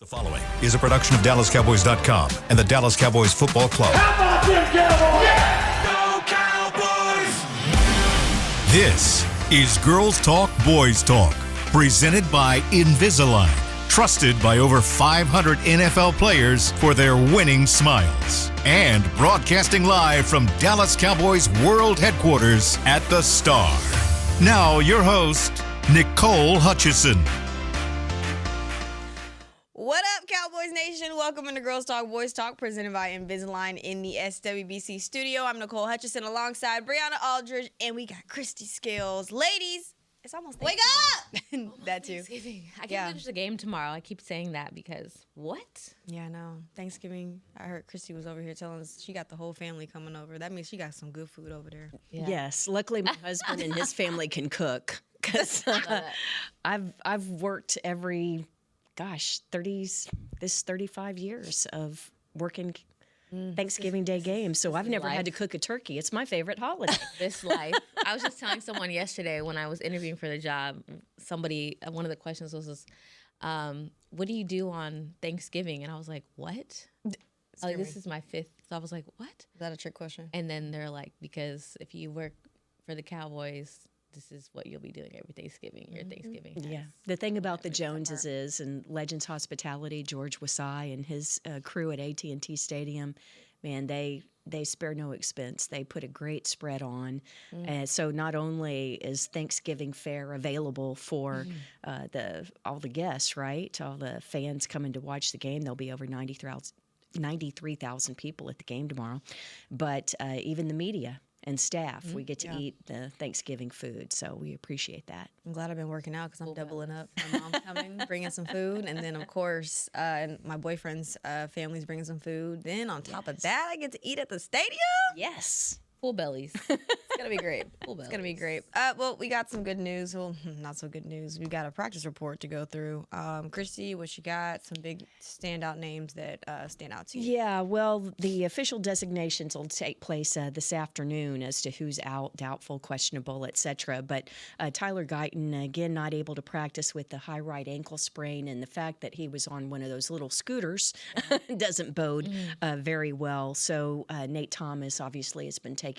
The following is a production of DallasCowboys.com and the Dallas Cowboys Football Club. How about them Cowboys? Yeah! Go Cowboys! This is Girls Talk, Boys Talk, presented by Invisalign, trusted by over 500 NFL players for their winning smiles. And broadcasting live from Dallas Cowboys World Headquarters at the Star. Now, your host, Nicole Hutchison. What up, Cowboys Nation? Welcome into Girls Talk, Boys Talk, presented by Invisalign in the SWBC studio. I'm Nicole Hutchison alongside Brianna Aldridge, and we got Christy Scales. Ladies, it's almost Wake up! That too. Thanksgiving. I can't finish the game tomorrow. I keep saying that because what? Yeah, I know. Thanksgiving, I heard Christy was over here telling us she got the whole family coming over. That means she got some good food over there. Yeah. Yes, luckily my husband and his family can cook because I've worked every 35 years of working Thanksgiving Day games, so I've never had to cook a turkey. It's my favorite holiday. This life. I was just telling someone yesterday when I was interviewing for the job, one of the questions was, what do you do on Thanksgiving? And I was like, what? Like, this is my fifth. So I was like, what? Is that a trick question? And then they're like, because if you work for the Cowboys, this is what you'll be doing every Thanksgiving. Your Thanksgiving. Yeah. The thing about the Joneses is, and Legends Hospitality, George Pickens and his crew at AT&T Stadium, man, they spare no expense. They put a great spread on. So not only is Thanksgiving fare available for all the guests, right? All the fans coming to watch the game. There'll be over 93,000 people at the game tomorrow. But even the media and staff, we get to eat the Thanksgiving food, so we appreciate that. I'm glad I've been working out because I'm doubling up. My mom's coming, bringing some food, and then, of course, my boyfriend's family's bringing some food. Then, on top of that, I get to eat at the stadium? Yes. Full bellies. It's going to be great. Full bellies. It's going to be great. Well, we got some good news. Well, not so good news. We got a practice report to go through. Christy, what you got? Some big standout names that stand out to you. Yeah, well, the official designations will take place this afternoon as to who's out, doubtful, questionable, etc. But Tyler Guyton, again, not able to practice with the high right ankle sprain, and the fact that he was on one of those little scooters doesn't bode very well. So Nate Thomas obviously has been taking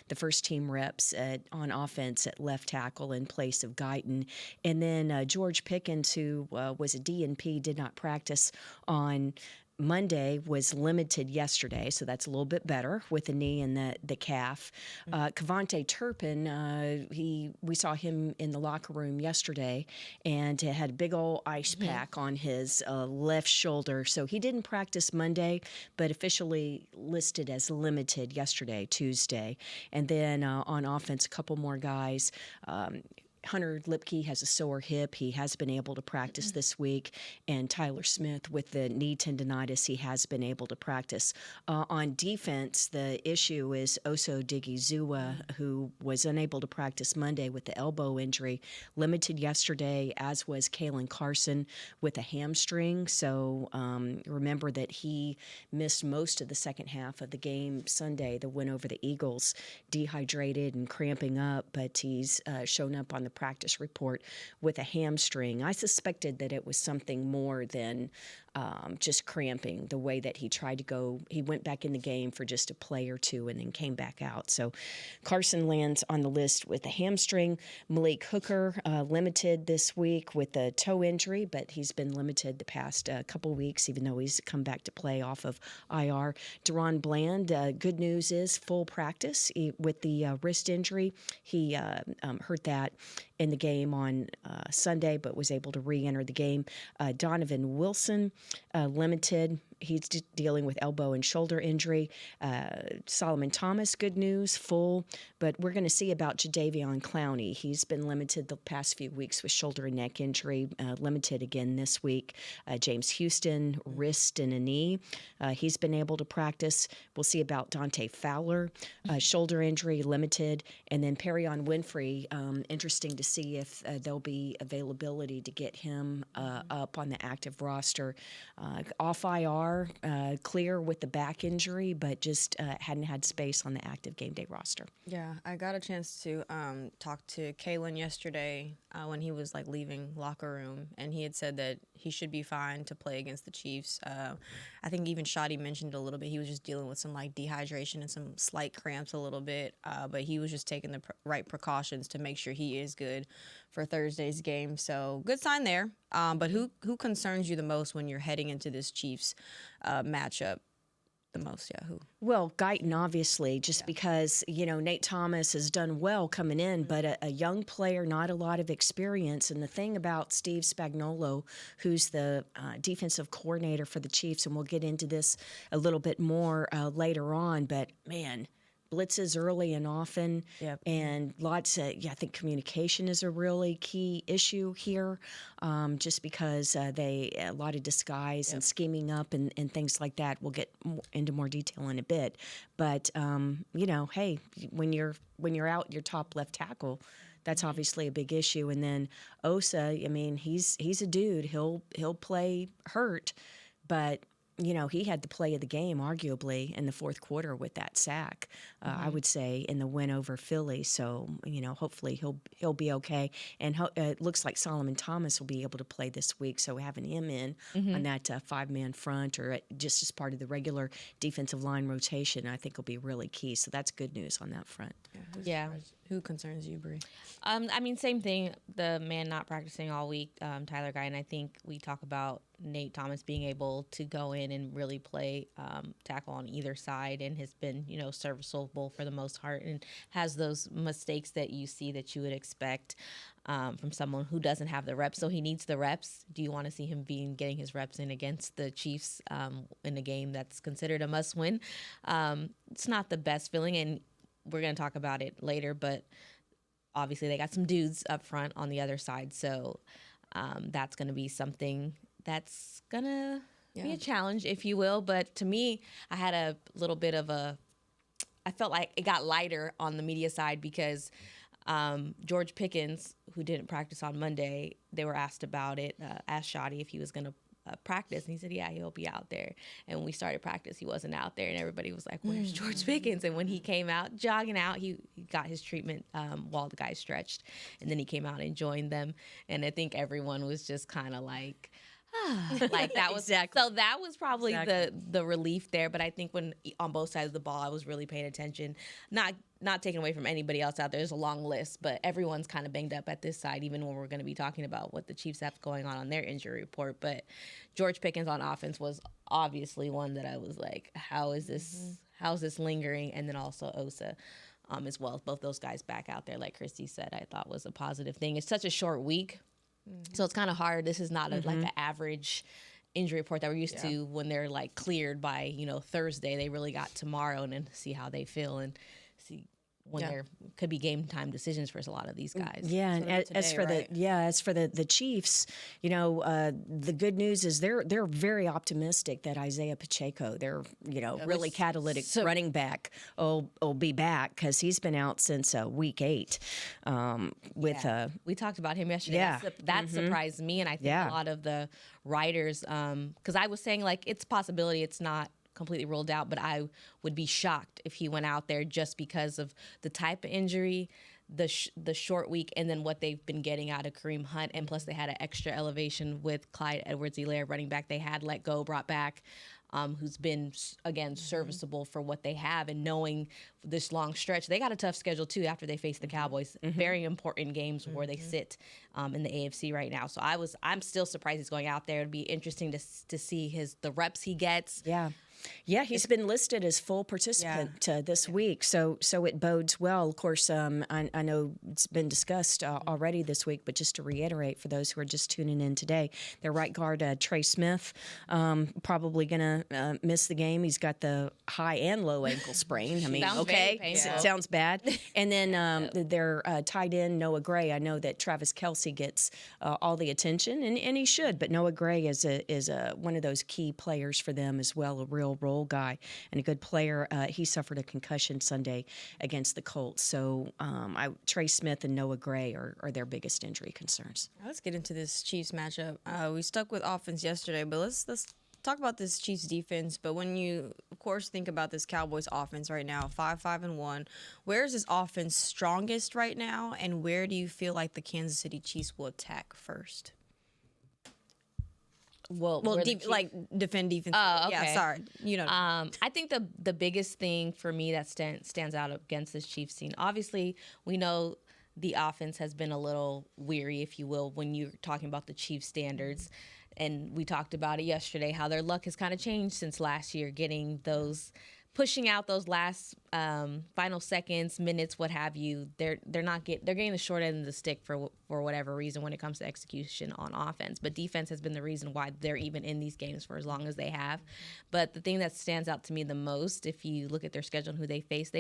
the first team reps on offense at left tackle in place of Guyton. And then George Pickens, who was a DNP, did not practice on Monday, was limited yesterday, so that's a little bit better with the knee and the calf. Kavonte Turpin, we saw him in the locker room yesterday and had a big old ice pack on his left shoulder, so he didn't practice Monday, but officially listed as limited yesterday, Tuesday. And then on offense, a couple more guys. Hunter Lipke has a sore hip. He has been able to practice this week. And Tyler Smith with the knee tendonitis, he has been able to practice. On defense, the issue is Oso Digizua, who was unable to practice Monday with the elbow injury, limited yesterday, as was Kalen Carson with a hamstring. So remember that he missed most of the second half of the game Sunday, the win over the Eagles, dehydrated and cramping up, but he's shown up on the practice report with a hamstring. I suspected that it was something more than just cramping, the way that he tried to go. He went back in the game for just a play or two and then came back out. So Carson lands on the list with a hamstring. Malik Hooker limited this week with a toe injury, but he's been limited the past couple weeks, even though he's come back to play off of IR. Deron Bland, good news is full practice with the wrist injury. He hurt that in the game on Sunday, but was able to re-enter the game. Donovan Wilson, limited. He's dealing with elbow and shoulder injury. Solomon Thomas, good news, full. But we're going to see about Jadeveon Clowney. He's been limited the past few weeks with shoulder and neck injury, limited again this week. James Houston, wrist and a knee. He's been able to practice. We'll see about Dante Fowler, shoulder injury, limited. And then Perion Winfrey, interesting to see if there'll be availability to get him up on the active roster. Off IR, far clear with the back injury, but just hadn't had space on the active game day roster. Yeah, I got a chance to talk to Kalen yesterday when he was like leaving locker room, and he had said that he should be fine to play against the Chiefs. I think even Shotty mentioned a little bit. He was just dealing with some like dehydration and some slight cramps a little bit, but he was just taking the right precautions to make sure he is good for Thursday's game. So good sign there. But who concerns you the most when you're heading into this Chiefs matchup? The most, yeah, who? Well, Guyton, obviously, just because, Nate Thomas has done well coming in, but a young player, not a lot of experience. And the thing about Steve Spagnuolo, who's the defensive coordinator for the Chiefs, and we'll get into this a little bit more later on, but man, blitzes early and often, and lots of, I think communication is a really key issue here, just because a lot of disguise and scheming up and things like that. We'll get into more detail in a bit, but hey, when you're out your top left tackle, that's obviously a big issue. And then Osa, I mean, he's a dude. He'll play hurt, but he had the play of the game, arguably, in the fourth quarter with that sack, I would say, in the win over Philly. So, hopefully he'll be okay. And it looks like Solomon Thomas will be able to play this week. So having him in on that five-man front or just as part of the regular defensive line rotation, I think will be really key. So that's good news on that front. Yeah. Who concerns you, Bree? I mean, same thing. The man not practicing all week, Tyler Guy, and I think we talk about Nate Thomas being able to go in and really play tackle on either side, and has been, serviceable for the most part, and has those mistakes that you see that you would expect from someone who doesn't have the reps. So he needs the reps. Do you want to see him getting his reps in against the Chiefs in a game that's considered a must-win? It's not the best feeling, and we're going to talk about it later, but obviously they got some dudes up front on the other side. So that's going to be something that's going to be a challenge, if you will. But to me, I had a little bit of I felt like it got lighter on the media side because George Pickens, who didn't practice on Monday, they were asked about it, asked Shotty if he was going to practice, and he said, yeah, he'll be out there. And when we started practice, he wasn't out there, and everybody was like, where's George Pickens? And when he came out jogging out, he got his treatment while the guys stretched, and then he came out and joined them. And I think everyone was just kind of like, like that was Exactly. So that was probably the relief there. But I think when on both sides of the ball, I was really paying attention, not taking away from anybody else out there. There's a long list, but everyone's kind of banged up at this side, even when we're going to be talking about what the Chiefs have going on their injury report. But George Pickens on offense was obviously one that I was like, how is this lingering? And then also Osa as well. Both those guys back out there, like Christy said, I thought was a positive thing. It's such a short week. So it's kind of hard. This is not like an average injury report that we're used to when they're like cleared by, Thursday. They really got tomorrow and then see how they feel and see when there could be game time decisions for a lot of these guys. Yeah, and as for the Chiefs, the good news is they're very optimistic that Isaiah Pacheco, their really catalytic running back, will be back because he's been out since week 8. We talked about him yesterday. Yeah. That surprised me, and I think a lot of the writers, because I was saying like it's a possibility, it's not completely ruled out, but I would be shocked if he went out there just because of the type of injury, the short week, and then what they've been getting out of Kareem Hunt, and plus they had an extra elevation with Clyde Edwards-Helaire, running back they had let go, brought back, who's been, again, serviceable for what they have, and knowing this long stretch. They got a tough schedule, too, after they face the Cowboys. Very important games where they sit in the AFC right now. So I'm still surprised he's going out there. It'd be interesting to see the reps he gets. Yeah, he's been listed as full participant this week, so it bodes well. Of course, I know it's been discussed already this week, but just to reiterate for those who are just tuning in today, their right guard, Trey Smith, probably going to miss the game. He's got the high and low ankle sprain. I mean, Sounds okay, very painful. sounds bad. And then their tight end, Noah Gray, I know that Travis Kelce gets all the attention, and he should, but Noah Gray is one of those key players for them as well, a real role guy and a good player. He suffered a concussion Sunday against the Colts. So Trey Smith and Noah Gray are their biggest injury concerns. Let's get into this Chiefs matchup. We stuck with offense yesterday, but let's talk about this Chiefs defense, but when you, of course, think about this Cowboys offense right now, 5-5-1, where is this offense strongest right now, and where do you feel like the Kansas City Chiefs will attack first? Well, defend defense. Oh, okay. Yeah, sorry. I think the biggest thing for me that stands out against this Chiefs team, obviously, we know the offense has been a little weary, if you will, when you're talking about the Chiefs standards. And we talked about it yesterday, how their luck has kind of changed since last year, pushing out those last final seconds, minutes, what have you. They're getting the short end of the stick for whatever reason when it comes to execution on offense. But defense has been the reason why they're even in these games for as long as they have. But the thing that stands out to me the most, if you look at their schedule and who they face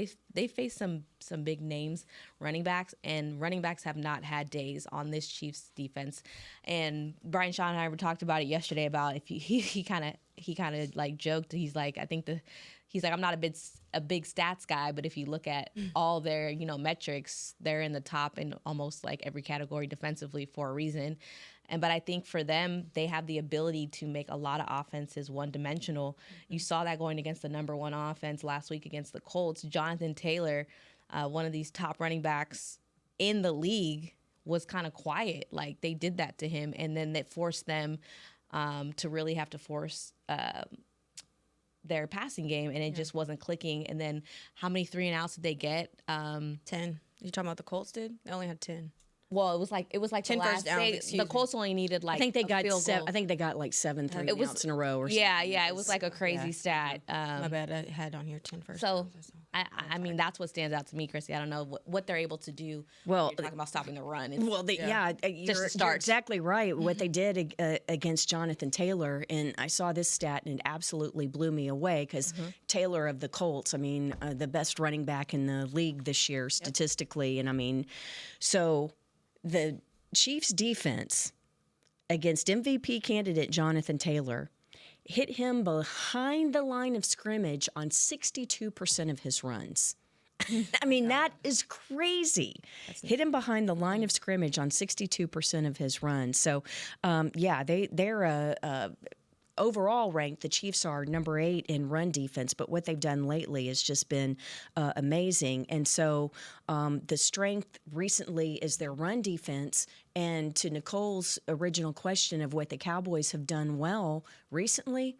some big names running backs, and running backs have not had days on this Chiefs defense. And Brian Shaw and I talked about it yesterday about if he kind of like joked. He's like, I'm not a big stats guy, but if you look at all their, metrics, they're in the top in almost like every category defensively for a reason. But I think for them, they have the ability to make a lot of offenses one-dimensional. You saw that going against the number one offense last week against the Colts. Jonathan Taylor, one of these top running backs in the league, was kind of quiet. Like, they did that to him, and then that forced them to really have to force their passing game, and it just wasn't clicking. And then how many 3-and-outs did they get? 10. You talking about the Colts did? They only had 10. Well, it was like 10 the first last. downs, The Colts only needed like I think they got field goal. I think they got like 7 3-and-outs in a row or something. Yeah, it was like a crazy stat. My bad, I had on here 10 first So, downs. I mean, that's what stands out to me, Chrissy. I don't know what they're able to do. Well, you're talking about stopping the run. You're exactly right. What they did against Jonathan Taylor, and I saw this stat, and it absolutely blew me away because Taylor of the Colts, I mean, the best running back in the league this year statistically, and I mean, so the Chiefs defense against MVP candidate Jonathan Taylor hit him behind the line of scrimmage on 62% of his runs. I mean, that is crazy. Hit him behind the line of scrimmage on 62% of his runs. So, they're overall ranked, the Chiefs are number 8 in run defense, but what they've done lately has just been amazing. And so the strength recently is their run defense. And to Nicole's original question of what the Cowboys have done well recently,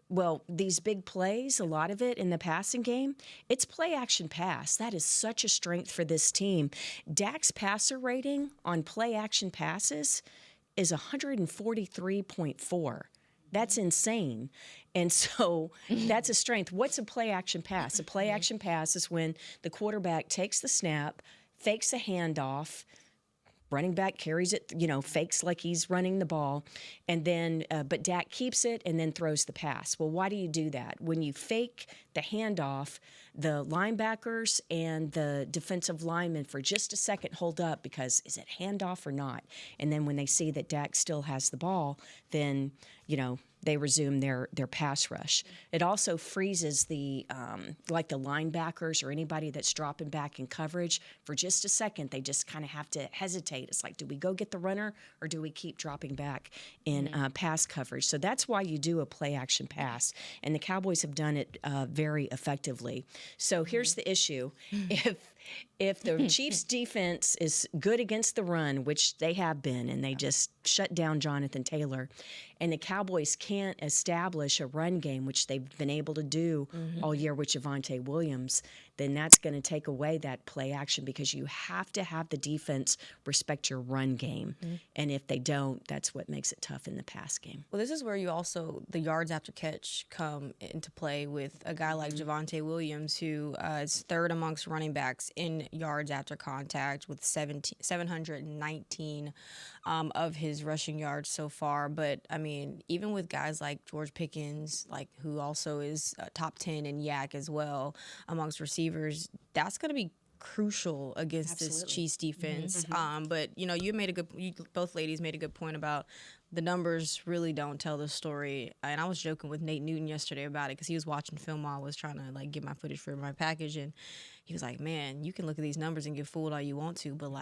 well, these big plays, a lot of it in the passing game, it's play action pass. That is such a strength for this team. Dak's passer rating on play action passes is 143.4. That's insane. And so that's a strength. What's a play action pass? A play action pass is when the quarterback takes the snap, fakes a handoff, running back carries it, fakes like he's running the ball, and then but Dak keeps it and then throws the pass. Well, why do you do that? When you fake the handoff, the linebackers and the defensive linemen for just a second hold up because is it handoff or not? And then when they see that Dak still has the ball, then they resume their pass rush. It also freezes the linebackers or anybody that's dropping back in coverage for just a second. They just kind of have to hesitate. It's like, do we go get the runner or do we keep dropping back in pass coverage? So that's why you do a play action pass, and the Cowboys have done it very effectively. So here's the issue: if the Chiefs' defense is good against the run, which they have been, and they just shut down Jonathan Taylor, and the Cowboys can't establish a run game, which they've been able to do all year with Javonte Williams, then that's going to take away that play action because you have to have the defense respect your run game. And if they don't, that's what makes it tough in the pass game. Well, this is where the yards after catch come into play with a guy like Javonte Williams, who is third amongst running backs in yards after contact with 719 of his rushing yards so far. But, I mean, even with guys like George Pickens, who also is top 10 in YAC as well amongst receivers, that's going to be crucial against this Chiefs defense. But you both ladies made a good point about the numbers really don't tell the story. And I was joking with Nate Newton yesterday about it because he was watching film while I was trying to get my footage for my package, and he was like, man, you can look at these numbers and get fooled all you want to, but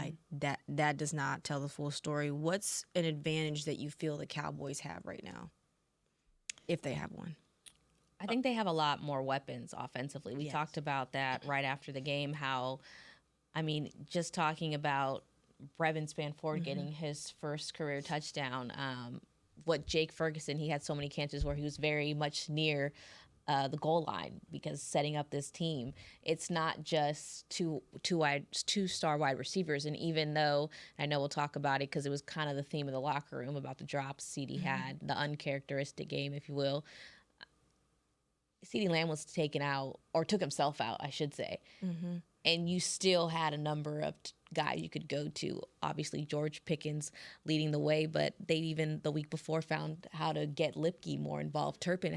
that does not tell the full story. What's an advantage that you feel the Cowboys have right now? if they have one. I think they have a lot more weapons offensively. We Yes. talked about that right after the game, how, I mean, just talking about Brevin Spanford getting his first career touchdown, what Jake Ferguson, he had so many catches where he was very much near the goal line because setting up this team, it's not just two-star wide receivers. And even though I know we'll talk about it because it was kind of the theme of the locker room about the drops CD had, the uncharacteristic game, if you will, CeeDee Lamb was taken out, or took himself out, I should say. And you still had a number of guys you could go to. Obviously, George Pickens leading the way, but they even the week before found how to get Lipke more involved. Turpin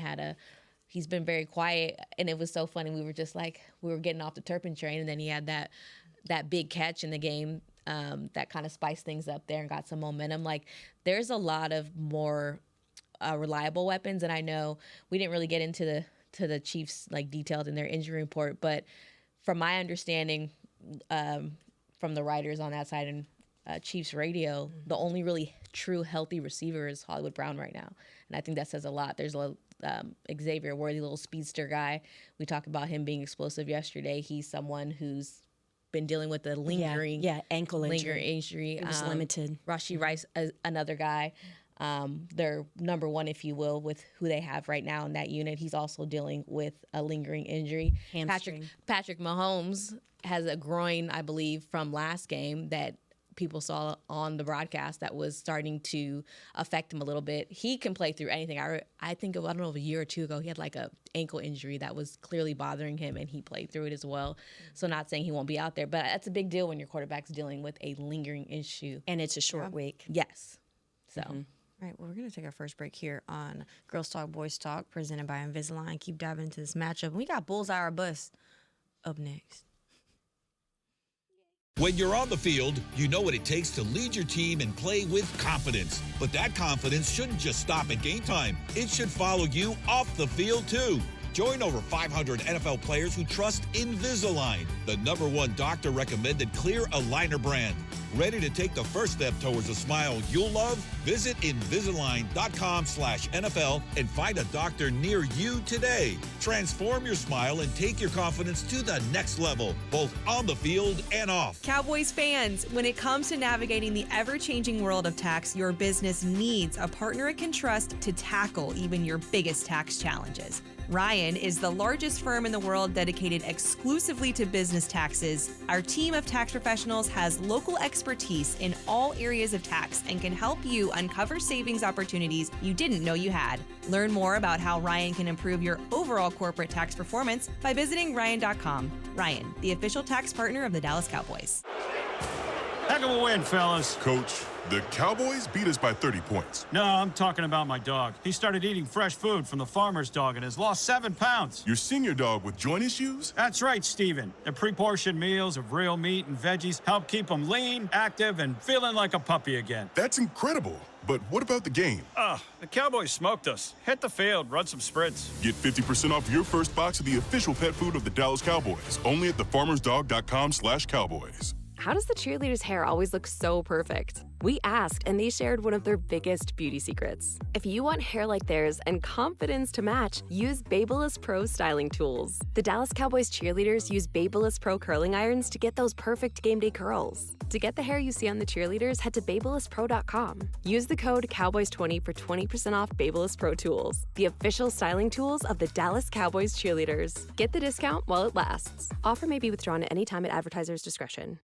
he's been very quiet, and it was so funny. We were just like, we were getting off the Turpin train, and then he had that big catch in the game that kind of spiced things up there and got some momentum. Like, there's a lot of more reliable weapons, and I know we didn't really get into the Chiefs like detailed in their injury report, but from my understanding from the writers on that side and Chiefs radio, the only really true healthy receiver is Hollywood Brown right now, and I think that says a lot. There's a Xavier Worthy, little speedster guy. We talked about him being explosive yesterday. He's someone who's been dealing with a lingering ankle injury. He was limited. Rashi Rice, another guy. They're number one, if you will, with who they have right now in that unit. He's also dealing with a lingering injury. Hamstring. Patrick Mahomes has a groin, I believe, from last game that people saw on the broadcast that was starting to affect him a little bit. He can play through anything. I think, I don't know, a year or two ago, he had like a ankle injury that was clearly bothering him, and he played through it as well. So not saying he won't be out there, but that's a big deal when your quarterback's dealing with a lingering issue. And it's a short week. Yes. So. All right, well, we're going to take our first break here on Girls Talk, Boys Talk, presented by Invisalign. Keep diving into this matchup. We got Bullseye or Bust up next. When you're on the field, you know what it takes to lead your team and play with confidence. But that confidence shouldn't just stop at game time. It should follow you off the field, too. Join over 500 NFL players who trust Invisalign, the #1 doctor-recommended clear aligner brand. Ready to take the first step towards a smile you'll love? Visit Invisalign.com/NFL and find a doctor near you today. Transform your smile and take your confidence to the next level, both on the field and off. Cowboys fans, when it comes to navigating the ever-changing world of tax, your business needs a partner it can trust to tackle even your biggest tax challenges. Ryan is the largest firm in the world dedicated exclusively to business taxes. Our team of tax professionals has local expertise in all areas of tax and can help you uncover savings opportunities you didn't know you had. Learn more about how Ryan can improve your overall corporate tax performance by visiting Ryan.com. Ryan, the official tax partner of the Dallas Cowboys. Heck of a win, fellas. Coach, the Cowboys beat us by 30 points. No, I'm talking about my dog. He started eating fresh food from the farmer's dog and has lost 7 pounds. Your senior dog with joint issues? That's right, Steven. The pre-portioned meals of real meat and veggies help keep him lean, active, and feeling like a puppy again. That's incredible. But what about the game? The Cowboys smoked us. Hit the field, run some sprints. Get 50% off your first box of the official pet food of the Dallas Cowboys. Only at thefarmersdog.com/Cowboys. How does the cheerleader's hair always look so perfect? We asked, and they shared one of their biggest beauty secrets. If you want hair like theirs and confidence to match, use Babyliss Pro styling tools. The Dallas Cowboys cheerleaders use Babyliss Pro curling irons to get those perfect game day curls. To get the hair you see on the cheerleaders, head to BabylissPro.com. Use the code Cowboys20 for 20% off Babyliss Pro tools, the official styling tools of the Dallas Cowboys cheerleaders. Get the discount while it lasts. Offer may be withdrawn at any time at advertiser's discretion.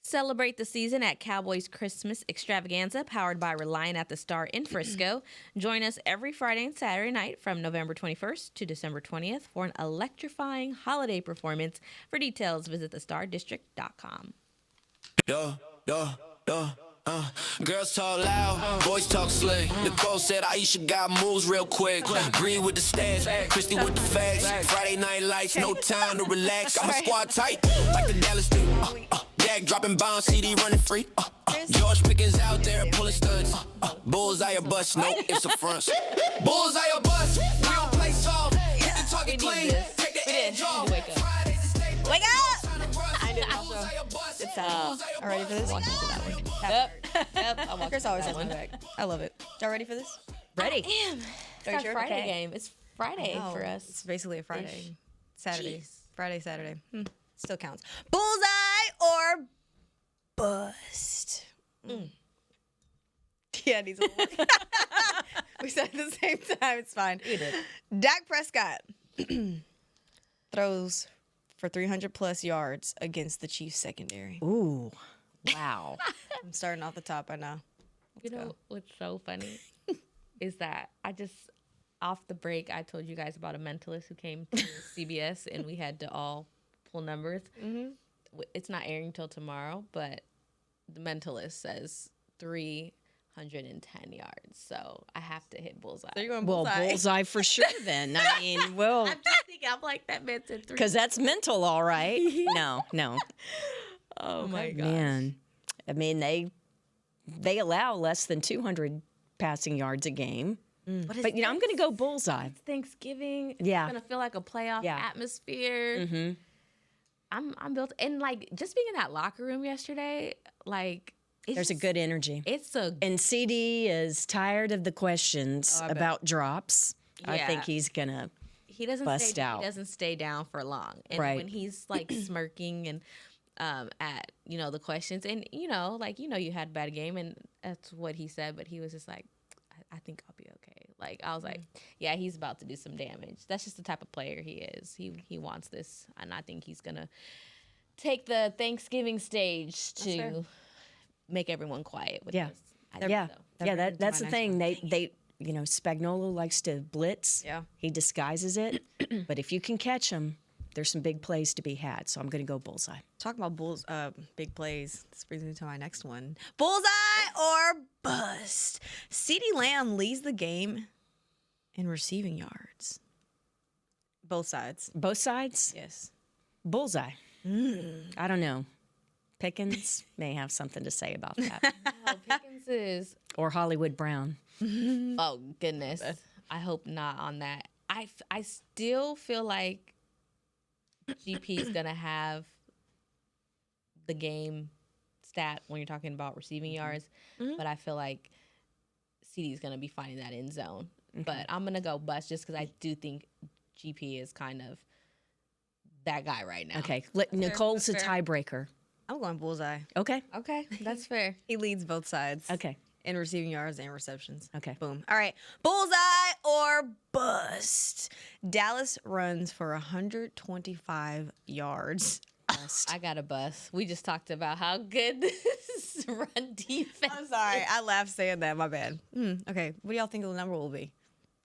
Celebrate the season at Cowboys Christmas Extravaganza, powered by Reliant at the Star in Frisco. Join us every Friday and Saturday night from November 21st to December 20th for an electrifying holiday performance. For details, visit thestardistrict.com. Girls talk loud, boys talk slick. Nicole said Aisha got moves real quick. Green with the stats, Christy with the facts. Friday night lights, no time to relax. I'm a squad tight, like the Dallas do. Dag dropping bombs, CD running free. George Pickens out there pulling studs. Bullseye or bust, no ifs or fronts. Bullseye or bust, we don't play soft. Hit the target clean, take the edge off. Wake up! I did also. It's Are ready for this? Walk into that one. Yep. I'm walking Chris into always that has my one. back. I love it. Y'all ready for this? Ready. It's our Friday game. It's Friday for us. It's basically a Friday. Ish. Saturday. Jeez. Friday, Saturday. Still counts. Bullseye or bust? Yeah, it needs a little. We said it at the same time. It's fine. You did. Dak Prescott throws for 300-plus yards against the Chiefs secondary. Ooh, wow. I'm starting off the top, I know. You know what's so funny is that off the break, I told you guys about a mentalist who came to CBS and we had to all pull numbers. It's not airing till tomorrow, but the mentalist says 310 yards. So I have to hit bullseye. So you're going Well, bullseye. bullseye for sure then. I mean, well, I'm just thinking, I'm like, that man said 3. because that's mental, all right. No. Oh my gosh. Man. I mean, they allow less than 200 passing yards a game. But, I'm going to go bullseye. Thanksgiving. Yeah. It's going to feel like a playoff Yeah. atmosphere. Mm-hmm. I'm built. And, like, just being in that locker room yesterday, like, There's a good energy. And CD is tired of the questions about drops. I Yeah. think he's going to he doesn't bust out. He doesn't stay down for long. And Right. when he's, like, smirking and at, the questions, and, you had a bad game, and that's what he said, but he was just like, I think I'll be okay. Like, I was like, yeah, he's about to do some damage. That's just the type of player he is. He wants this, and I think he's going to take the Thanksgiving stage to make everyone quiet with this. I think so. That's the thing. They Spagnuolo likes to blitz. Yeah. He disguises it. But if you can catch him, there's some big plays to be had. So I'm going to go bullseye. Talking about big plays, this brings me to my next one. Bullseye or bust? CeeDee Lamb leads the game in receiving yards. Both sides. Both sides? Yes. Bullseye. I don't know. Pickens may have something to say about that. Pickens is... Or Hollywood Brown. Oh, goodness. I hope not on that. I still feel like GP is going to have the game stat when you're talking about receiving yards, but I feel like CD is going to be finding that end zone. But I'm going to go bust just because I do think GP is kind of that guy right now. Okay. Nicole's a tiebreaker. I'm going bullseye. Okay. Okay, that's fair. He leads both sides. Okay. In receiving yards and receptions. Okay. Boom. All right. Bullseye or bust? Dallas runs for 125 yards. Bust. I got a bust. We just talked about how good this run defense. I'm sorry. I laughed saying that. My bad. Okay. What do y'all think the number will be?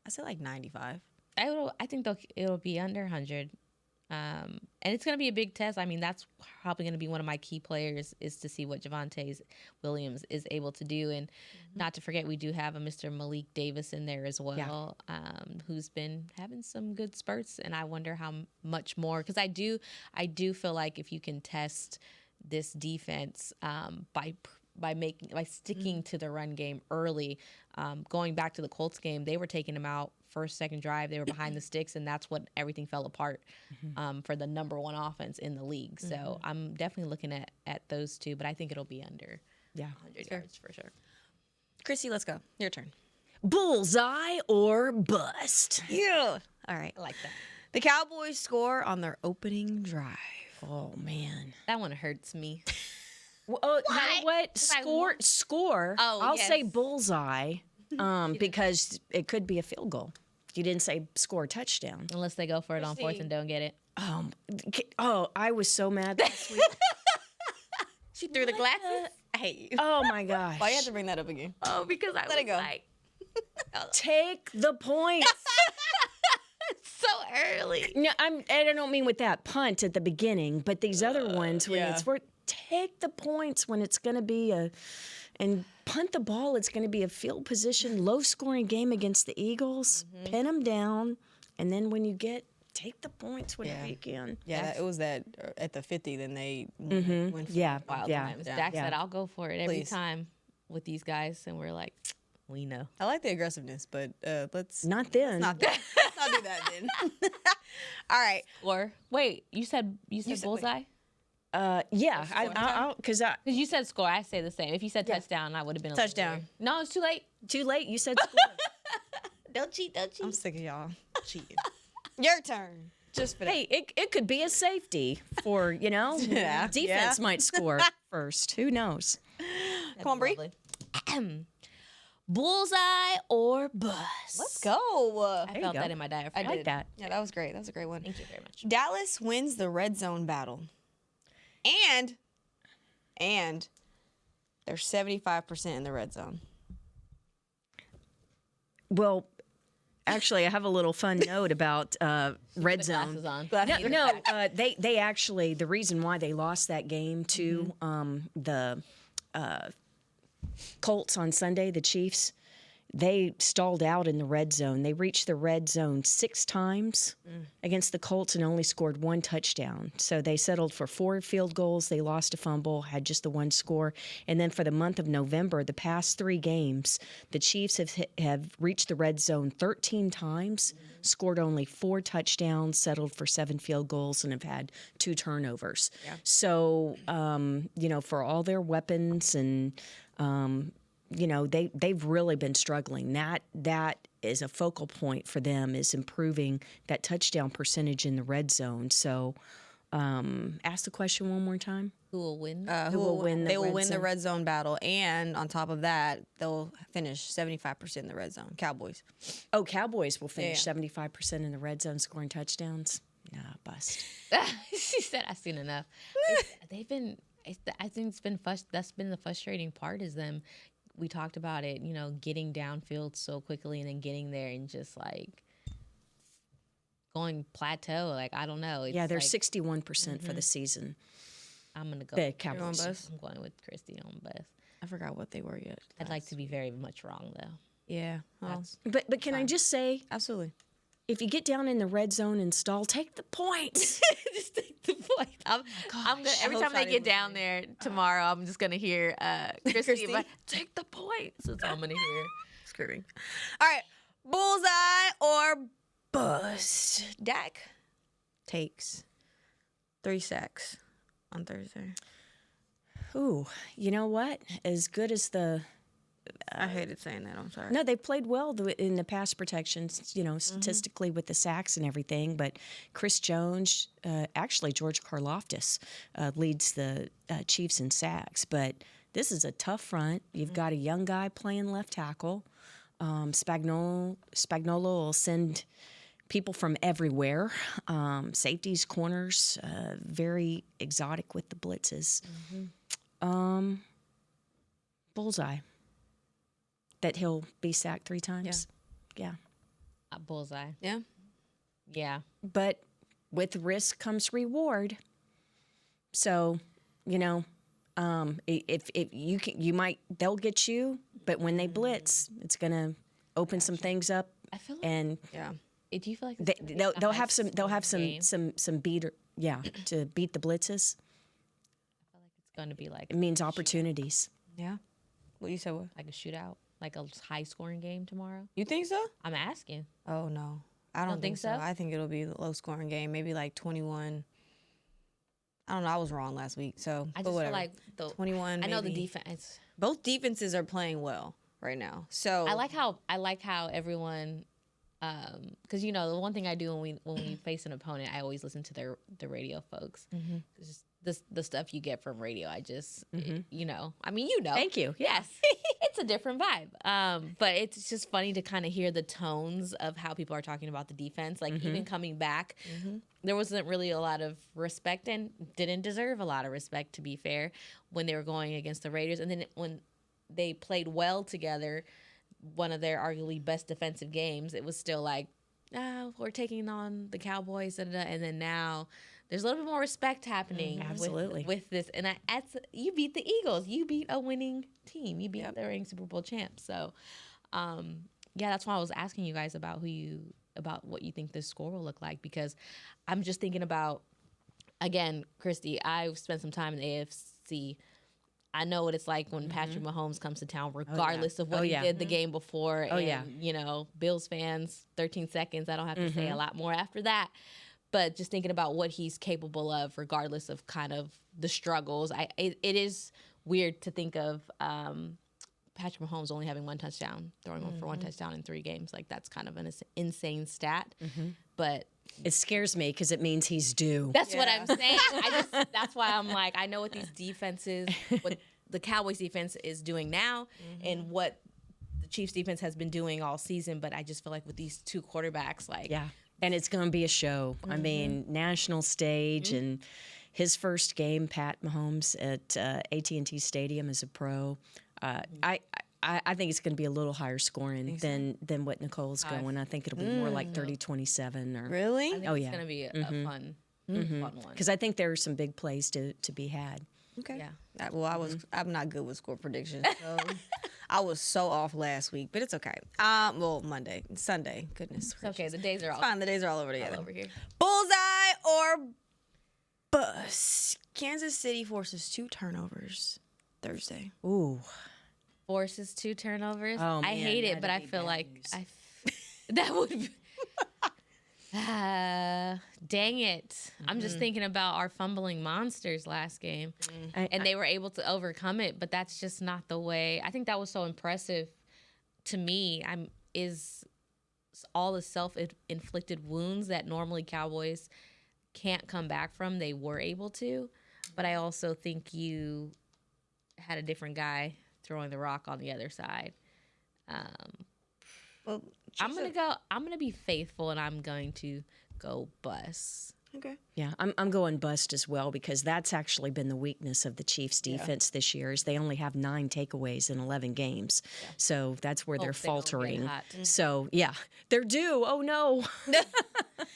I said like 95. I think it'll be under 100. And it's going to be a big test. I mean, that's probably going to be one of my key players is to see what Javonte Williams is able to do. And not to forget, we do have a Mr. Malik Davis in there as well, who's been having some good spurts. And I wonder how much more, because I do feel like if you can test this defense by sticking to the run game early, going back to the Colts game, they were taking him out first, second drive. They were behind the sticks, and that's what everything fell apart for the number one offense in the league. So I'm definitely looking at those two, but I think it'll be under 100 yards for sure. Chrissy, let's go. Your turn. Bullseye or bust? Yeah. All right. I like that. The Cowboys score on their opening drive. Oh, man. That one hurts me. You know what? Score. Oh, I'll yes. say bullseye because it could be a field goal. You didn't say score a touchdown. Unless they go for it on fourth and don't get it. I was so mad last week. She threw the glasses? I hate you. Oh, my gosh. Why you have to bring that up again? Oh, because I Let it go. like, Take the points. so early. No, I don't mean with that punt at the beginning, but these other ones when it's for take the points when it's going to be and punt the ball. It's going to be a field position, low scoring game against the Eagles. Pin them down, and then when you take the points whenever you can. Yeah, it was that at the 50. Then they went for Yeah, wild yeah. times. Dak said, I'll go for it every time with these guys. And we're like, We know. I like the aggressiveness, but let's Not then. not that. Let's not do that then. All right. Or wait, you said bullseye? Yeah, because Because you said score, I say the same. If you said touchdown, I would have been a Touchdown. little weird. No, it's too late. too late. You said score. Don't cheat. I'm sick of y'all cheating. Your turn. Just for that. Hey, it could be a safety for, Yeah. defense might score first. Who knows? Come on, Bree. Bullseye or bust? Let's go. I felt that in my diaphragm. I like that. Yeah, that was great. That was a great one. Thank you very much. Dallas wins the red zone battle. And they're 75% in the red zone. Well, actually, I have a little fun note about red zone. Glasses on. They actually, the reason why they lost that game to the Colts on Sunday, the Chiefs, they stalled out in the red zone. They reached the red zone 6 times against the Colts and only scored 1 touchdown. So they settled for 4 field goals. They lost a fumble, had just the 1 score. And then for the month of November, the past 3 games, the Chiefs have reached the red zone 13 times, scored only 4 touchdowns, settled for 7 field goals, and have had 2 turnovers. Yeah. So, for all their weapons and they've really been struggling. That is a focal point for them, is improving that touchdown percentage in the red zone. So, ask the question one more time. Who will win? Who will win? They will win the red zone battle, and on top of that, they'll finish 75% in the red zone. Cowboys. Oh, Cowboys will finish 75% in the red zone, scoring touchdowns. Nah, bust. She said, "I've seen enough." They've been. I think that's been the frustrating part, is them. We talked about it, getting downfield so quickly and then getting there and just like going plateau. Like, I don't know. It's they're 61% for the season. I'm going to go. The Cowboys. I'm going with Christy on bus. I forgot what they were yet. I'd like to be very much wrong, though. Yeah. Well, but can I just say, absolutely. If you get down in the red zone and stall, take the points. Just take the point. I'm gonna, every time they get down there tomorrow, I'm just gonna hear Christy. Take the points. That's all I'm gonna hear. Screaming. All right, bullseye or bust. Dak takes 3 sacks on Thursday. Ooh, you know what? As good as the. I hated saying that. I'm sorry. No, they played well in the pass protections, statistically with the sacks and everything. But Chris Jones, actually George Karlaftis, leads the Chiefs in sacks. But this is a tough front. You've got a young guy playing left tackle. Spagnuolo will send people from everywhere. Safeties, corners, very exotic with the blitzes. Bullseye. That he'll be sacked 3 times. Yeah. Bullseye. Yeah. Yeah. But with risk comes reward. So, if you can, they'll get you. But when they blitz, it's gonna open some things up. I feel like, and do you feel like they'll have some beater to beat the blitzes. I feel like it's gonna be like it means opportunities. Yeah. What you said? What? Like a shootout. Like a high-scoring game tomorrow? You think so? I'm asking. Oh, no. I don't think so. I think it'll be a low-scoring game, maybe like 21. I don't know. I was wrong last week, so I just feel like 21. I know maybe. the defense. Both defenses are playing well right now. So I like how everyone, because the one thing I do when we face an opponent, I always listen to the radio folks. Just the stuff you get from radio, I just I mean Thank you. Yes, it's a different vibe. But it's just funny to kind of hear the tones of how people are talking about the defense. Like even coming back, there wasn't really a lot of respect and didn't deserve a lot of respect, to be fair, when they were going against the Raiders. And then when they played well together, one of their arguably best defensive games, it was still like, we're taking on the Cowboys, and then now there's a little bit more respect happening with this. And you beat the Eagles. You beat a winning team. You beat the reigning Super Bowl champs. So, that's why I was asking you guys about what you think this score will look like, because I'm just thinking about, again, Christy, I've spent some time in the AFC. I know what it's like when Patrick Mahomes comes to town, regardless of what he did the game before. You know, Bills fans, 13 seconds. I don't have to say a lot more after that. But just thinking about what he's capable of, regardless of kind of the struggles, it is weird to think of Patrick Mahomes only having one touchdown, throwing for one touchdown in 3 games. Like, that's kind of an insane stat. But it scares me because it means he's due. That's what I'm saying. That's why I'm like, I know what these defenses, what the Cowboys defense is doing now, and what the Chiefs defense has been doing all season. But I just feel like with these 2 quarterbacks, like, and it's going to be a show. I mean, national stage, and his first game, Pat Mahomes at AT&T Stadium as a pro. I think it's going to be a little higher scoring than what Nicole's going. I think it'll be more like 30-27. Really? I think it's going to be a fun one. Because I think there are some big plays to be had. Okay. Yeah. Well, I'm not good with score predictions. So I was so off last week, but it's okay. Well, Sunday. Goodness. It's okay. The days are all fine. The days are all over together. All over here. Bullseye or bust. Kansas City forces 2 turnovers Thursday. Ooh. Forces 2 turnovers. Oh, I hate it, but I feel like that would be. Dang it. I'm just thinking about our fumbling monsters last game. And they were able to overcome it, but that's just not the way. I think that was so impressive to me. Is all the self-inflicted wounds that normally Cowboys can't come back from, they were able to. But I also think you had a different guy throwing the rock on the other side. Well, I'm gonna be faithful, and I'm going to go bust. Okay. Yeah, I'm going bust as well, because that's actually been the weakness of the Chiefs' defense this year. Is they only have 9 takeaways in 11 games, so that's where they're faltering. So they're due. Oh no.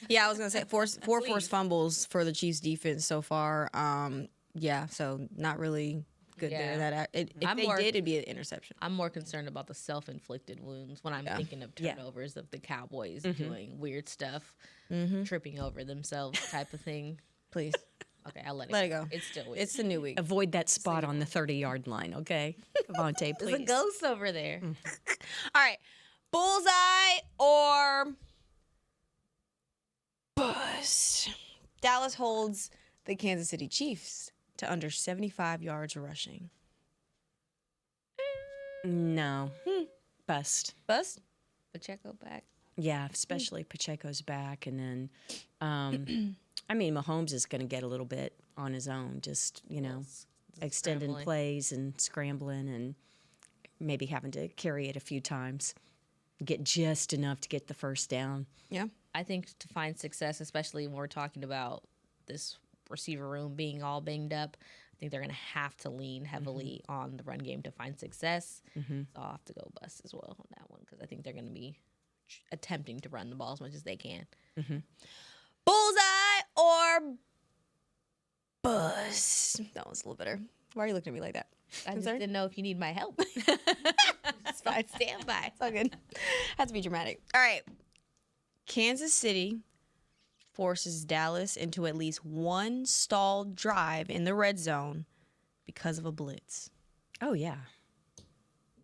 I was gonna say 4 forced fumbles for the Chiefs' defense so far. So not really good there. If they did, it'd be an interception. I'm more concerned about the self-inflicted wounds when I'm thinking of turnovers of the Cowboys doing weird stuff, tripping over themselves type of thing. Please. Okay, I'll let it go. It's still weird. It's the new week. Avoid that spot on the 30-yard line, okay? Devontae, please. There's a ghost over there. All right. Bullseye or bust. Dallas holds the Kansas City Chiefs to under 75 yards rushing. No. Bust. Bust? Pacheco back. Yeah, especially Pacheco's back. And then, Mahomes is going to get a little bit on his own, just, extending plays and scrambling and maybe having to carry it a few times. Get just enough to get the first down. Yeah. I think to find success, especially when we're talking about this receiver room being all banged up, I think they're going to have to lean heavily on the run game to find success. So I'll have to go bust as well on that one, because I think they're going to be attempting to run the ball as much as they can. Bullseye or bust. That was a little better. Why are you looking at me like that? I just didn't know if you need my help. It's fine. Stand by. It's all good. Has to be dramatic. All right. Kansas City forces Dallas into at least one stalled drive in the red zone because of a blitz. Oh, yeah.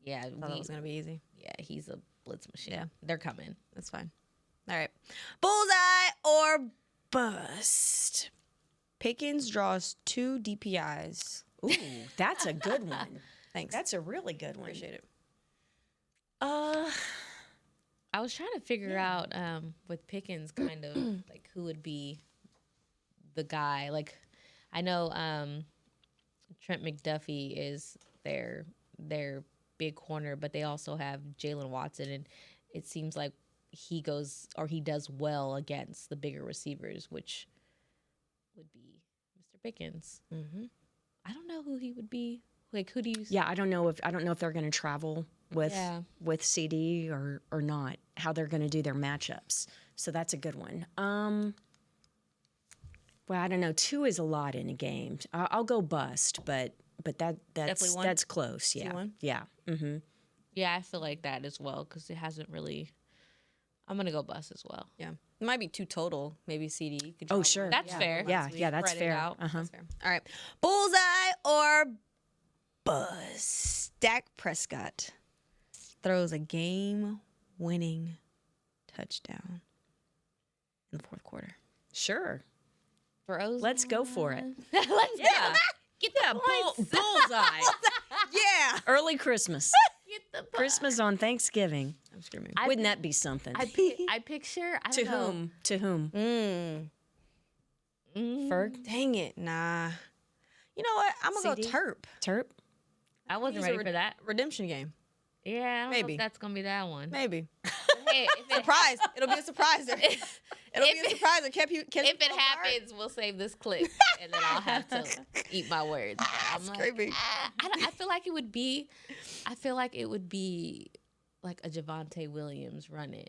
Yeah. I thought that was going to be easy. Yeah, he's a blitz machine. Yeah. They're coming. That's fine. All right. Bullseye or bust. Pickens draws 2 DPIs. Ooh, that's a good one. Thanks. That's a really good one. Appreciate it. I was trying to figure out with Pickens kind of like who would be the guy. Like, I know Trent McDuffie is their big corner, but they also have Jalen Watson, and it seems like he does well against the bigger receivers, which would be Mr. Pickens. I don't know who he would be. Like, who do you? Yeah, I don't know if they're going to travel with CD or not. How they're going to do their matchups. So that's a good one. Well, I don't know. 2 is a lot in a game. I'll go bust, but that's close. Yeah, 2-1? Yeah. Yeah, I feel like that as well, because it hasn't really. I'm gonna go bust as well. Yeah. It might be 2 total. Maybe CD could. Oh, sure. That's fair. Yeah, that's Spread it fair. out. That's fair. All right. Bullseye or buzz. Dak Prescott throws a game-winning touchdown in the fourth quarter. Sure. Throws. Let's go for it. Let's Yeah. get the Bullseye. Yeah. Early Christmas. Get the Christmas on Thanksgiving. I'm screaming. Wouldn't that be something? I picture. I To don't know. whom? To whom? Ferg? Dang it. Nah. You know what? I'm going to CD? go Terp. Terp? I wasn't He's ready a for that. redemption game. Yeah, I don't know Maybe. if that's gonna be that one. Maybe. Hey, if it, Surprise. It'll be a surpriser. It'll be a surprise. It kept you. if it happens, we'll save this clip, and then I'll have to eat my words. I'm like, creepy. I feel like it would be. I feel like it would be like a Javonte Williams run-in.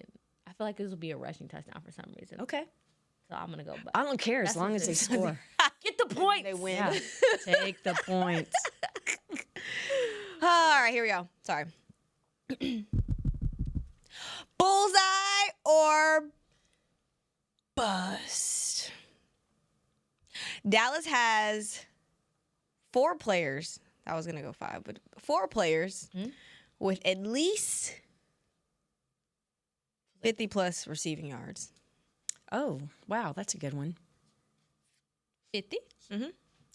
I feel like this would be a rushing touchdown for some reason. Okay. So I'm gonna go. Bucks. I don't care as That's long what as it they is. score. Get the points. They win. Yeah. Take the points. All right, here we go. Sorry. Bullseye or bust? Dallas has 4 players. I was going to go 5, but 4 players with at least 50-plus receiving yards. Oh, wow. That's a good one. 50.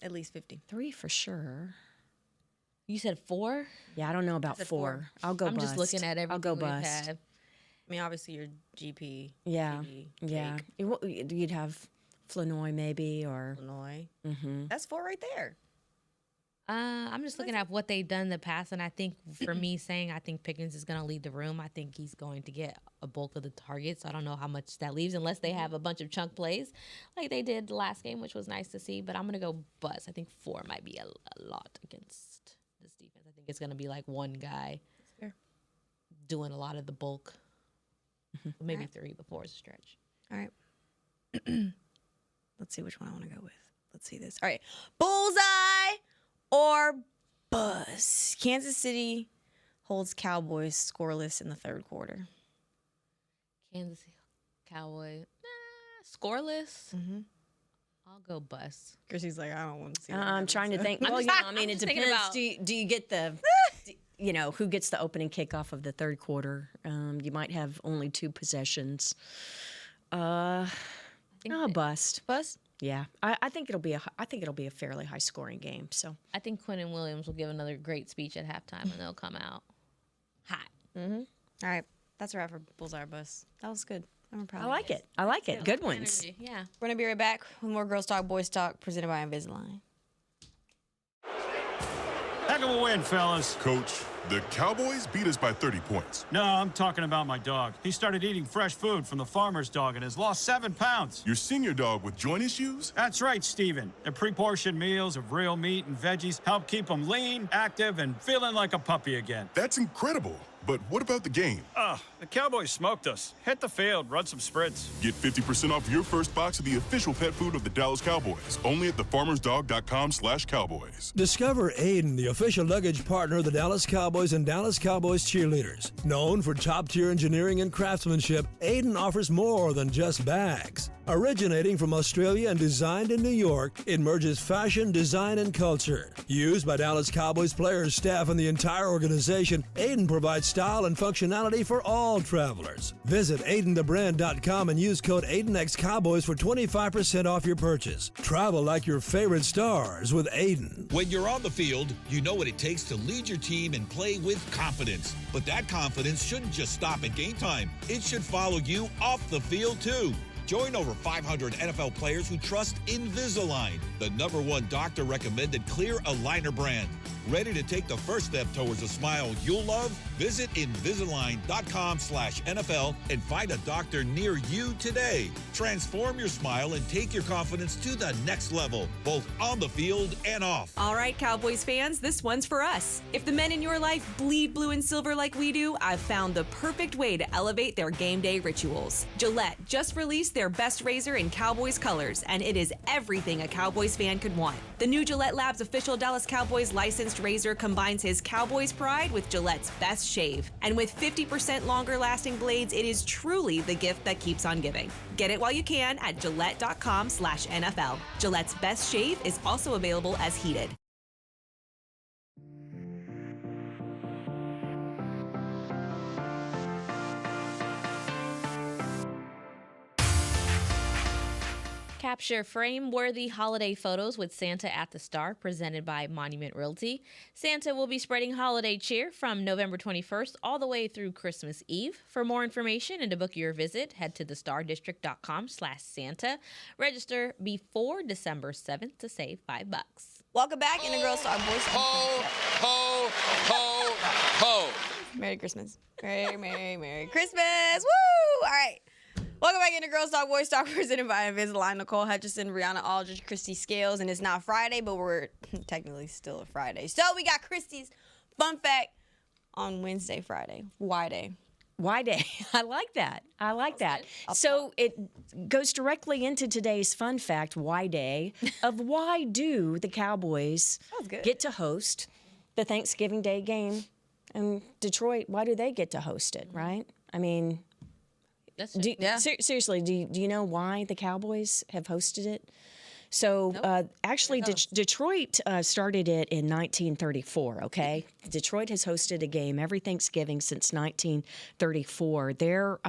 At least 50. 3 for sure. You said 4. Yeah, I don't know about said 4. 4. I'll go I'm bust. just looking at everything I'll go we've bust. had. I mean, obviously, your GP. Yeah. GD, Yeah. You'd have Flanoy maybe or. Illinois. Mm-hmm. That's 4 right there. I'm just looking at what they've done in the past, and I think for me saying I think Pickens is going to lead the room, I think he's going to get a bulk of the targets. I don't know how much that leaves unless they have a bunch of chunk plays like they did the last game, which was nice to see. But I'm going to go bust. I think 4 might be a lot against this defense. I think it's going to be like one guy doing a lot of the bulk. Maybe 3 before it's a stretch. All right. Let's see which one I want to go with. Let's see this. All right. Bullseye or buzz? Kansas City holds Cowboys scoreless in the third quarter. Kansas City Cowboys. Scoreless. I'll go bust. Chrissy's like, I don't want to see that. I'm trying to think. Well, I mean, it just thinking depends. about- Do you get the, who gets the opening kickoff of the third quarter? You might have only 2 possessions. Bust. Buzz? Yeah, I think it'll be a fairly high scoring game. So I think Quinnen Williams will give another great speech at halftime, and they'll come out hot. All right. That's a wrap for Bullseye or buzz. That was good. I'm proud I of like it. I like it. Good ones. Energy. Yeah. We're going to be right back with more Girls Talk, Boys Talk, presented by Invisalign. Heck of a win, fellas. Coach, the Cowboys beat us by 30 points. No, I'm talking about my dog. He started eating fresh food from the farmer's dog and has lost 7 pounds. Your senior dog with joint issues? That's right, Steven. The pre-portioned meals of real meat and veggies help keep him lean, active, and feeling like a puppy again. That's incredible. But what about the game? The Cowboys smoked us. Hit the field, run some sprints. Get 50% off your first box of the official pet food of the Dallas Cowboys. Only at thefarmersdog.com/Cowboys. Discover Aiden, the official luggage partner of the Dallas Cowboys and Dallas Cowboys cheerleaders. Known for top-tier engineering and craftsmanship, Aiden offers more than just bags. Originating from Australia and designed in New York, it merges fashion, design, and culture. Used by Dallas Cowboys players, staff, and the entire organization, Aiden provides style and functionality for all travelers. Visit AidenTheBrand.com and use code AidenXCowboys for 25% off your purchase. Travel like your favorite stars with Aiden. When you're on the field, you know what it takes to lead your team and play with confidence. But that confidence shouldn't just stop at game time. It should follow you off the field, too. Join over 500 NFL players who trust Invisalign, the #1 doctor-recommended clear aligner brand. Ready to take the first step towards a smile you'll love? Visit Invisalign.com/NFL and find a doctor near you today. Transform your smile and take your confidence to the next level, both on the field and off. All right, Cowboys fans, this one's for us. If the men in your life bleed blue and silver like we do, I've found the perfect way to elevate their game day rituals. Gillette just released their best razor in Cowboys colors, and it is everything a Cowboys fan could want. The new Gillette Labs official Dallas Cowboys licensed razor combines his Cowboys pride with Gillette's best shave. And with 50% longer lasting blades, it is truly the gift that keeps on giving. Get it while you can at Gillette.com/NFL. Gillette's best shave is also available as heated. Capture frame-worthy holiday photos with Santa at the Star, presented by Monument Realty. Santa will be spreading holiday cheer from November 21st all the way through Christmas Eve. For more information and to book your visit, head to thestardistrict.com/Santa. Register before December 7th to save $5. Welcome back in the Girls Talk Boys Talk. Ho, ho, ho, ho. Merry Christmas. Merry Christmas. Woo! All right. Welcome back into Girls Talk Boys Talk, presented by Invisalign. Nicole Hutchison, Brianna Aldridge, Christy Scales, and it's not Friday, but we're technically still a Friday. So we got Christy's fun fact on Wednesday, Friday. Why day? Why day? I like that. So it goes directly into today's fun fact, why day, of why do the Cowboys get to host the Thanksgiving Day game? And Detroit, why do they get to host it, right? I mean... Seriously, do you know why the Cowboys have hosted it? So actually, Detroit started it in 1934, okay? Detroit has hosted a game every Thanksgiving since 1934. Their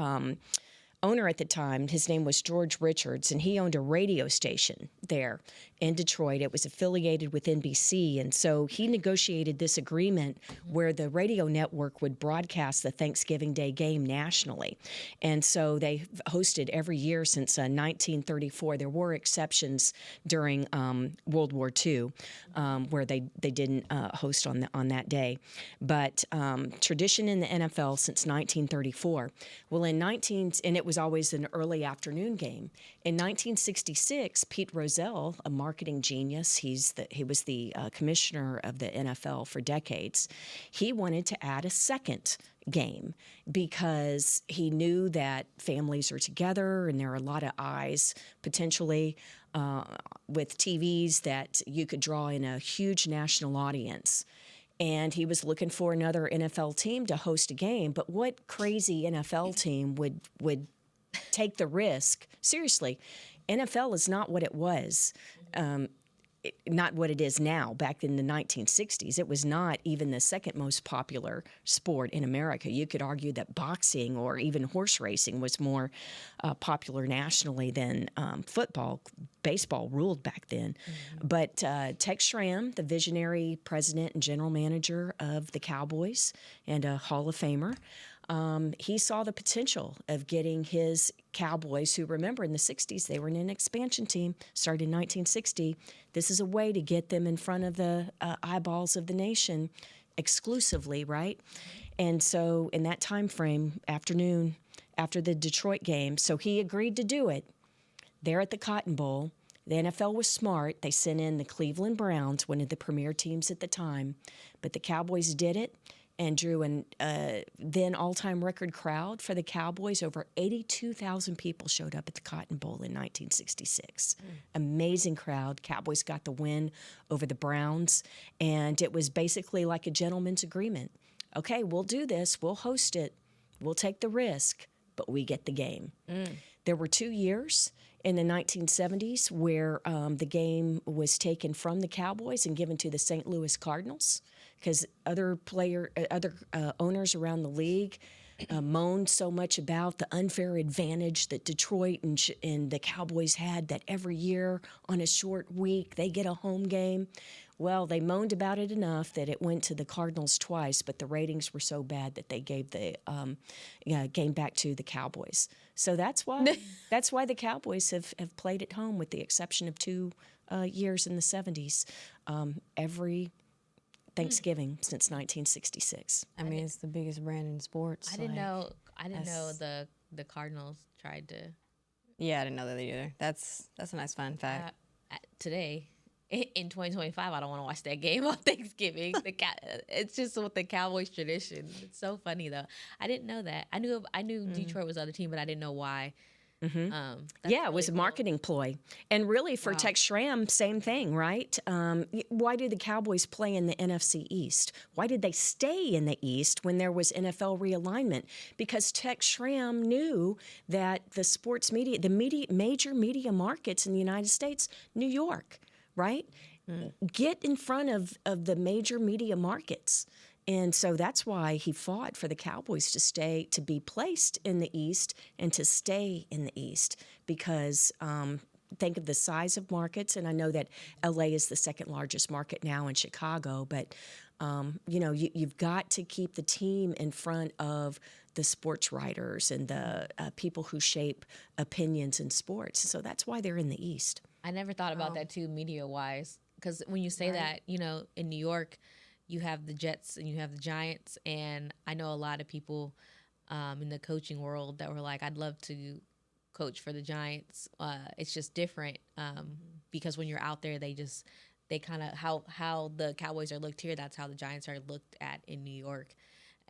owner at the time, his name was George Richards, and he owned a radio station there in Detroit. It was affiliated with NBC, and so he negotiated this agreement where the radio network would broadcast the Thanksgiving Day game nationally. And so they hosted every year since 1934. There were exceptions during World War II where they didn't host on that day. But tradition in the NFL since 1934. Well, and it was always an early afternoon game. In 1966, Pete Rozelle, a marketing genius, he was the commissioner of the NFL for decades, he wanted to add a second game because he knew that families are together and there are a lot of eyes potentially with TVs that you could draw in a huge national audience. And he was looking for another NFL team to host a game. But what crazy NFL team would take the risk? Seriously, NFL is not what it was, not what it is now. Back in the 1960s, it was not even the second most popular sport in America. You could argue that boxing or even horse racing was more popular nationally than football. Baseball ruled back then. Mm-hmm. But Tex Schramm, the visionary president and general manager of the Cowboys and a Hall of Famer, he saw the potential of getting his Cowboys, who, remember, in the 60s, they were in an expansion team, started in 1960. This is a way to get them in front of the eyeballs of the nation exclusively, right? And so in that time frame, afternoon, after the Detroit game, so he agreed to do it. There at the Cotton Bowl, the NFL was smart. They sent in the Cleveland Browns, one of the premier teams at the time. But the Cowboys did it and drew an then all-time record crowd for the Cowboys. Over 82,000 people showed up at the Cotton Bowl in 1966. Amazing crowd. Cowboys got the win over the Browns, and it was basically like a gentleman's agreement. Okay, we'll do this. We'll host it. We'll take the risk, but we get the game. There were 2 years in the 1970s where the game was taken from the Cowboys and given to the St. Louis Cardinals because other owners around the league moaned so much about the unfair advantage that Detroit and the Cowboys had, that every year on a short week they get a home game. Well, they moaned about it enough that it went to the Cardinals twice, but the ratings were so bad that they gave the game back to the Cowboys. So that's why the Cowboys have played at home, with the exception of 2 years in the 70s, every Thanksgiving since 1966. I mean, it's the biggest brand in sports. I didn't know the Cardinals tried to. Yeah, I didn't know that either. That's a nice fun fact. Today, in 2025, I don't want to watch that game on Thanksgiving. It's just with the Cowboys tradition. It's so funny though. I didn't know that. I knew Detroit was the other team, but I didn't know why. Mm-hmm. It was a marketing ploy. And really for Tex Schramm, same thing, right? Why do the Cowboys play in the NFC East? Why did they stay in the East when there was NFL realignment? Because Tex Schramm knew that the sports media, major media markets in the United States, New York, right? Get in front of the major media markets. And so that's why he fought for the Cowboys to be placed in the East and to stay in the East, because think of the size of markets, and I know that LA is the second largest market now in Chicago, but you've got to keep the team in front of the sports writers and the people who shape opinions in sports. So that's why they're in the East. I never thought about that too, media-wise, because when you say that, in New York, you have the Jets and you have the Giants, and I know a lot of people in the coaching world that were like, I'd love to coach for the Giants. It's just different because when you're out there, they kind of, how the Cowboys are looked here, that's how the Giants are looked at in New York.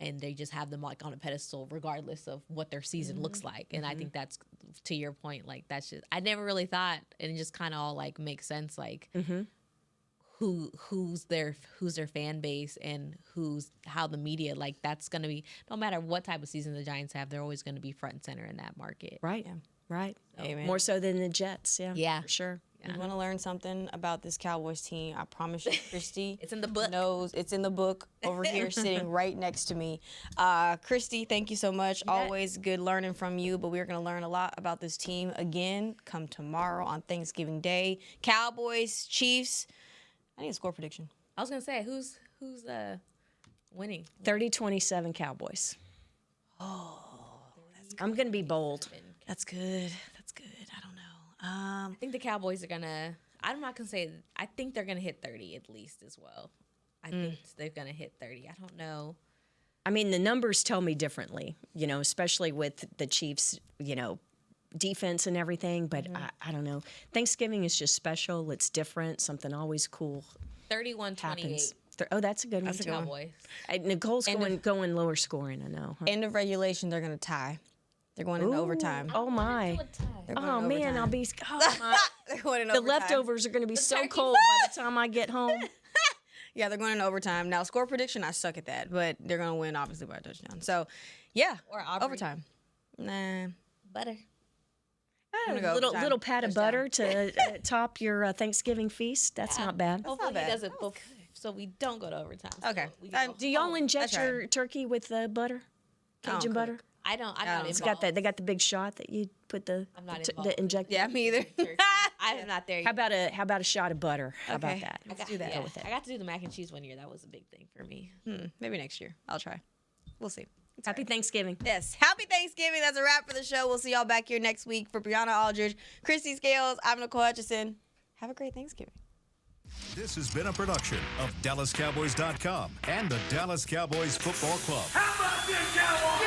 And they just have them like on a pedestal regardless of what their season looks like. And I think that's, to your point, like that's just, I never really thought, and it just kind of all like makes sense, like who's their fan base and how the media, like that's going to be, no matter what type of season the Giants have, they're always going to be front and center in that market. Right. Yeah. Right. Amen. More so than the Jets. Yeah. Yeah. For sure. You want to learn something about this Cowboys team? I promise you, Christy. It's in the book. Knows it's in the book over here, sitting right next to me. Christy, thank you so much. Always good learning from you. But we're going to learn a lot about this team again come tomorrow on Thanksgiving Day. Cowboys, Chiefs. I need a score prediction. I was going to say, who's winning? 30-27 Cowboys. Oh, I'm going to be bold. that's good. That's good. I don't know. I think the Cowboys are going to, I'm not going to say, I think they're going to hit 30 at least as well. I think they're going to hit 30. I don't know. I mean, the numbers tell me differently, especially with the Chiefs, defense and everything. But I don't know. Thanksgiving is just special. It's different. Something always cool 31-28. happens. Oh, that's a good one. That's a good one. Cowboys. Nicole's going lower scoring, I know. Huh? End of regulation, they're going to tie. They're going into overtime. Oh, my. Oh, man, I'll be... Oh, my. They're going into The overtime. leftovers are going to be so cold by the time I get home. Yeah, they're going into overtime. Now, score prediction, I suck at that, but they're going to win, obviously, by a touchdown. So, yeah, Or Aubrey. overtime. Nah. Butter. I'm gonna go overtime. Little pat of Touchdown. butter to top your Thanksgiving feast. That's not bad. Hopefully bad. he does it so we don't go to overtime. Okay. So we go Do y'all home. inject that's right. your turkey with butter? I don't Cajun butter? cook. I don't It's got that. They got the big shot that you put the I'm not the involved. inject. Yeah, me either. I am not there yet. How about a shot of butter? How about Okay. that? Let's do that. Yeah. with it. I got to do the mac and cheese one year. That was a big thing for me. Maybe next year. I'll try. We'll see. Happy Thanksgiving. Yes. Happy Thanksgiving. That's a wrap for the show. We'll see y'all back here next week. For Brianna Aldridge, Christy Scales, I'm Nicole Hutchison. Have a great Thanksgiving. This has been a production of DallasCowboys.com and the Dallas Cowboys Football Club. How about this, Cowboys?